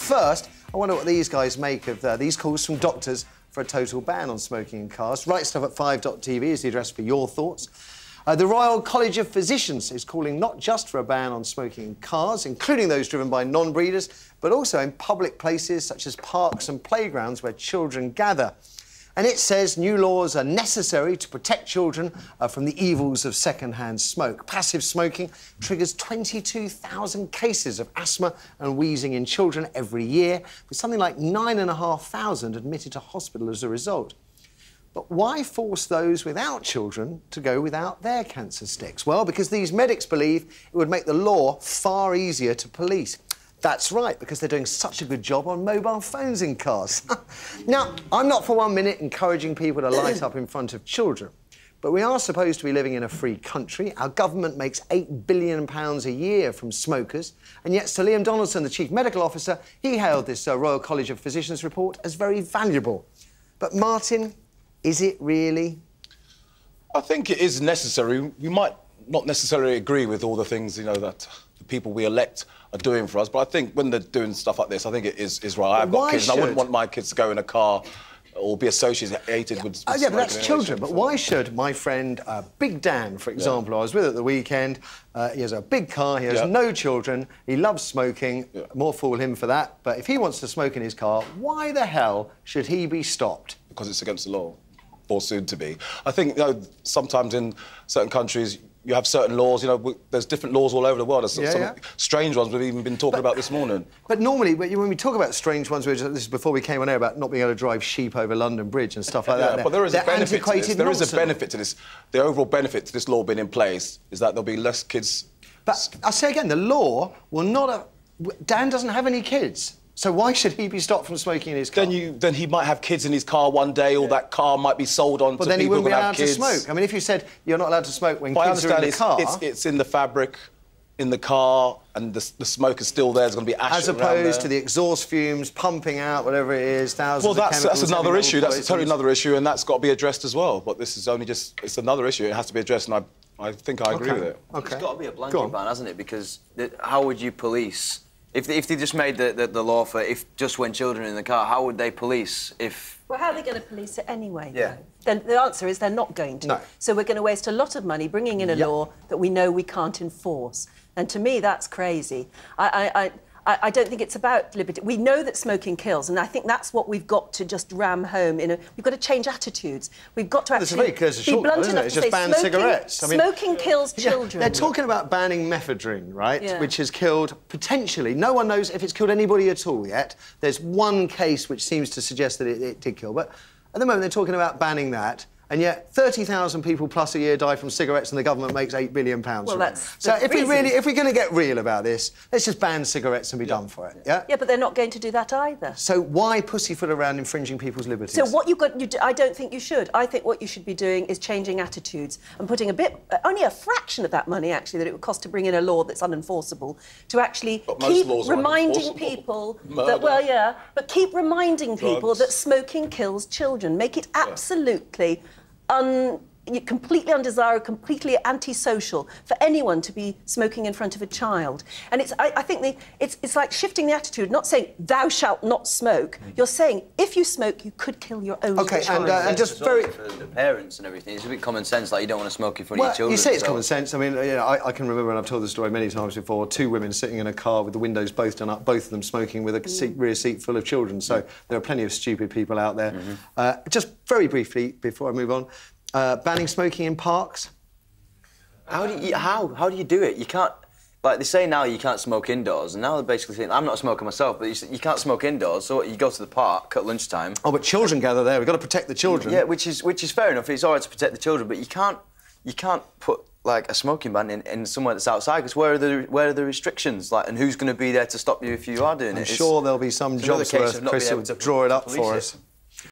first, I wonder what these guys make of these calls from doctors for a total ban on smoking in cars. Rightstuff@5.tv is the address for your thoughts. The Royal College of Physicians is calling not just for a ban on smoking in cars, including those driven by non-breeders, but also in public places such as parks and playgrounds where children gather. And it says new laws are necessary to protect children from the evils of second-hand smoke. Passive smoking triggers 22,000 cases of asthma and wheezing in children every year, with something like 9,500 admitted to hospital as a result. But why force those without children to go without their cancer sticks? Well, because these medics believe it would make the law far easier to police. That's right, because they're doing such a good job on mobile phones in cars. Now, I'm not for 1 minute encouraging people to light up in front of children, but we are supposed to be living in a free country. Our government makes £8 billion a year from smokers, and yet Sir Liam Donaldson, the Chief Medical Officer, he hailed this Royal College of Physicians report as very valuable. But, Martin, is it really? I think it is necessary. We might not necessarily agree with all the things, you know, that the people we elect are doing for us, but I think when they're doing stuff like this, I think it is right. I've got kids, and I wouldn't want my kids to go in a car or be associated with smoking. Yeah, but that's children. But why should my friend Big Dan, for example, I was with at the weekend, he has a big car, he has no children, he loves smoking, more fool him for that, but if he wants to smoke in his car, why the hell should he be stopped? Because it's against the law, or soon to be. I think, you know, sometimes in certain countries, you have certain laws, you know, there's different laws all over the world. There's some strange ones we've even been talking about this morning. But normally, when we talk about strange ones, this is before we came on air, about not being able to drive sheep over London Bridge and stuff like that. But there is a benefit to this. There is a benefit to this. The overall benefit to this law being in place is that there'll be less kids... But I say again, the law will not... Dan doesn't have any kids. So why should he be stopped from smoking in his car? Then he might have kids in his car one day, or that car might be sold on to people who have kids. But then he wouldn't be allowed to smoke. I mean, if you said you're not allowed to smoke when kids are in the car... It's in the fabric, in the car, and the smoke is still there. There's going to be ash as opposed to the exhaust fumes pumping out, whatever it is, thousands of chemicals... Well, that's another issue. That's totally another issue, and that's got to be addressed as well. But this is only just... It's another issue. It has to be addressed, and I think I agree with it. It's got to be a blanket ban, hasn't it? Because how would you police... If they just made the law for just when children are in the car, how would they police if... Well, how are they going to police it anyway? Yeah. Then the answer is they're not going to. No. So we're going to waste a lot of money bringing in a law that we know we can't enforce. And to me, that's crazy. I don't think it's about liberty. We know that smoking kills, and I think that's what we've got to just ram home. We've got to change attitudes. We've got to actually be blunt enough to say ban cigarettes. I mean, smoking kills children. They're talking about banning mephedrine, right? Yeah. Which has killed, potentially, no one knows if it's killed anybody at all yet. There's one case which seems to suggest that it did kill, but at the moment they're talking about banning that. And yet, 30,000 people plus a year die from cigarettes, and the government makes £8 billion. Well, that's so if we're going to get real about this, let's just ban cigarettes and be done for it. Yeah. Yeah, but they're not going to do that either. So why pussyfoot around infringing people's liberties? So what you've got, I don't think you should. I think what you should be doing is changing attitudes and putting only a fraction of that money actually that it would cost to bring in a law that's unenforceable to actually keep reminding people that but keep reminding people that smoking kills children. Make it absolutely completely undesirable, completely antisocial for anyone to be smoking in front of a child. And I think it's like shifting the attitude, not saying, thou shalt not smoke. You're saying, if you smoke, you could kill your own child. And just very... For the parents and everything, it's a bit common sense, like you don't want to smoke in front of your children. You say it's common sense. I mean, you know, I can remember, and I've told the story many times before, two women sitting in a car with the windows both done up, both of them smoking with a rear seat full of children. So there are plenty of stupid people out there. Just very briefly, before I move on, banning smoking in parks? How do you do it? You can't... Like, they say now you can't smoke indoors, and now they're basically saying... I'm not a smoker myself, but you can't smoke indoors, so you go to the park at lunchtime... Oh, but children gather there. We've got to protect the children. Yeah, which is fair enough. It's all right to protect the children, but you can't put, like, a smoking ban in somewhere that's outside, because where are the restrictions? Like, and who's going to be there to stop you if you are doing it? I'm sure there'll be some jobs where Chris will draw it up for us.